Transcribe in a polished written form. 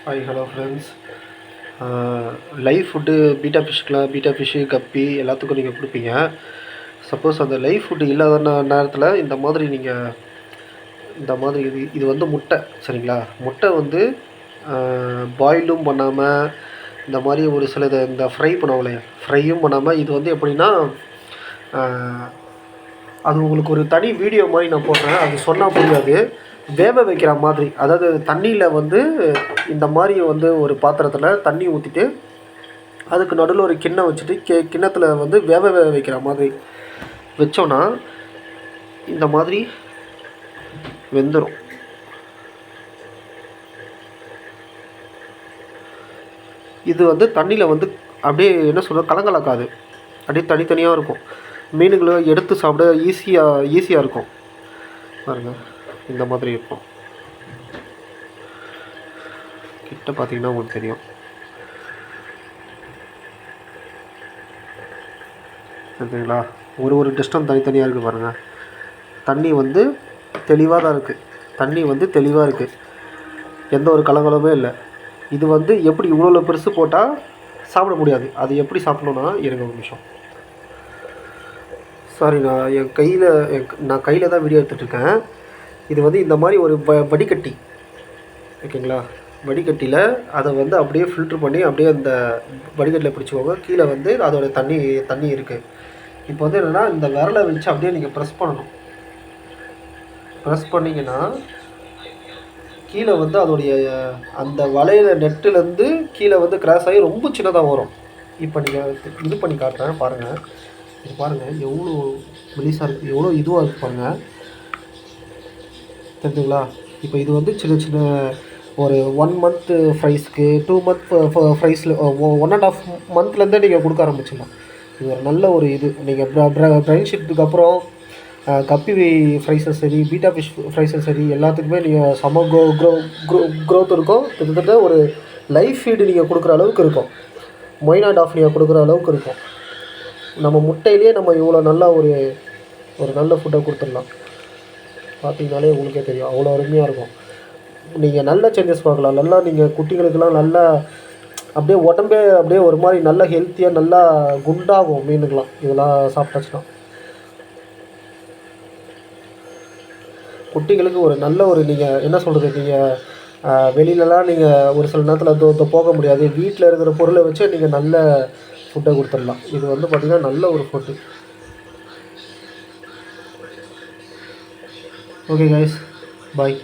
Hi hello friends. Live food beta fish கப்பி எல்லாத்துக்கும் நீங்கள் கொடுப்பீங்க. சப்போஸ் அந்த லைவ் ஃபுட்டு இல்லாத நேரத்தில் இந்த மாதிரி இது வந்து முட்டை, சரிங்களா? முட்டை வந்து பாயிலும் பண்ணாமல் இந்த மாதிரி ஒரு சிலது இந்த ஃப்ரை பண்ணுவாங்களே, ஃப்ரையும் பண்ணாமல் இது வந்து எப்படின்னா, அது உங்களுக்கு ஒரு தனி வீடியோ மாதிரி நான் போடுறேன். அது சொன்னால் புரியாது. வேக வைக்கிற மாதிரி, அதாவது தண்ணியில் வந்து இந்த மாதிரி வந்து ஒரு பாத்திரத்தில் தண்ணி ஊற்றிட்டு அதுக்கு நடுவில் ஒரு கிண்ணம் வச்சுட்டு கிண்ணத்தில் வந்து வேக வைக்கிற மாதிரி வச்சோன்னா இந்த மாதிரி வெந்துடும். இது வந்து தண்ணியில் வந்து அப்படியே என்ன சொல்ல கலங்கலக்காது, அப்படியே தனித்தனியாக இருக்கும். மீனுகளை எடுத்து சாப்பிட ஈஸியாக இருக்கும். பாருங்கள், இந்த மாதிரி இருக்கும். கிட்ட பார்த்தீங்கன்னா உங்களுக்கு தெரியும். சரிங்களா? ஒரு டெஸ்ட்டும் தனித்தனியாக இருக்குது பாருங்கள். தண்ணி வந்து தெளிவாக தான் இருக்குது. தண்ணி வந்து தெளிவாக இருக்குது, எந்த ஒரு கலங்கலமே இல்லை. இது வந்து எப்படி இவ்வளோ பெருசு போட்டால் சாப்பிட முடியாது. அது எப்படி சாப்பிடணுன்னா, இருங்க ஒரு நிமிஷம். சாரி, நான் கையில் தான் வீடியோ எடுத்துகிட்ருக்கேன். இது வந்து இந்த மாதிரி ஒரு வடிகட்டி, ஓகேங்களா? வடிகட்டியில் அதை வந்து அப்படியே ஃபில்ட்ரு பண்ணி அப்படியே அந்த வடிகட்டியில் பிடிச்சிக்கோங்க. கீழே வந்து அதோட தண்ணி இருக்குது. இப்போ வந்து என்னென்னா, இந்த விரலை வச்சு அப்படியே நீங்கள் ப்ரெஸ் பண்ணணும். ப்ரெஸ் பண்ணிங்கன்னா கீழே வந்து அதோடைய அந்த வலையில நெட்டுலேருந்து கீழே வந்து கிராஸ் ஆகி ரொம்ப சின்னதாக வரும். இப்போ நீங்கள் இது பண்ணி காட்டுறேன் பாருங்கள். இது பாருங்கள் எவ்வளோ மெலிசாக இருக்குது, எவ்வளோ இதுவாக இருக்குது பாருங்கள். தெரிஞ்சுங்களா? இப்போ இது வந்து சின்ன ஒரு 1 மந்த்து ஃப்ரைஸ்க்கு, 2 மந்த் ஃப்ரைஸில் 1.5 மந்த்லேருந்தே நீங்கள் கொடுக்க ஆரம்பிச்சிடலாம். இது ஒரு நல்ல ஒரு இது. நீங்கள் பிரைன் ஷீட்டுக்கு அப்புறம் கப்பி ஃப்ரைஸும் சரி, பீட்டா ஃபிஷ் ஃப்ரைஸும் சரி, எல்லாத்துக்குமே நீங்கள் செம க்ரோத் இருக்கும். கிட்டத்தட்ட ஒரு லைஃப் ஃபீடு நீங்கள் கொடுக்குற அளவுக்கு இருக்கும். மொய்னா டாஃப்னியா கொடுக்குற அளவுக்கு இருக்கும். நம்ம முட்டையிலேயே நம்ம இவ்வளோ நல்லா ஒரு நல்ல ஃபுட்டை கொடுத்துடலாம். பார்த்தீங்கனாலே உங்களுக்கே தெரியும், அவ்வளோ அருமையாக இருக்கும். நீங்கள் நல்ல சேஞ்சஸ் பார்க்கலாம். நல்லா நீங்கள் குட்டிகளுக்கெல்லாம் நல்லா அப்படியே உடம்பே அப்படியே ஒரு மாதிரி நல்லா ஹெல்த்தியாக நல்லா குண்டாகும் மீனுக்கெலாம் இதெல்லாம் சாப்பிட்டாச்சுன்னா. குட்டிகளுக்கு ஒரு நல்ல ஒரு நீங்கள் என்ன சொல்கிறது, நீங்கள் வெளியிலலாம் நீங்கள் ஒரு சில நேரத்தில் போக முடியாது. வீட்டில் இருக்கிற பொருளை வச்சு நீங்கள் நல்ல ஃபுட்டை கொடுத்துடலாம். இது வந்து பார்த்திங்கன்னா நல்ல ஒரு ஃபுட்டு. ஓகே கைஸ், பாய்.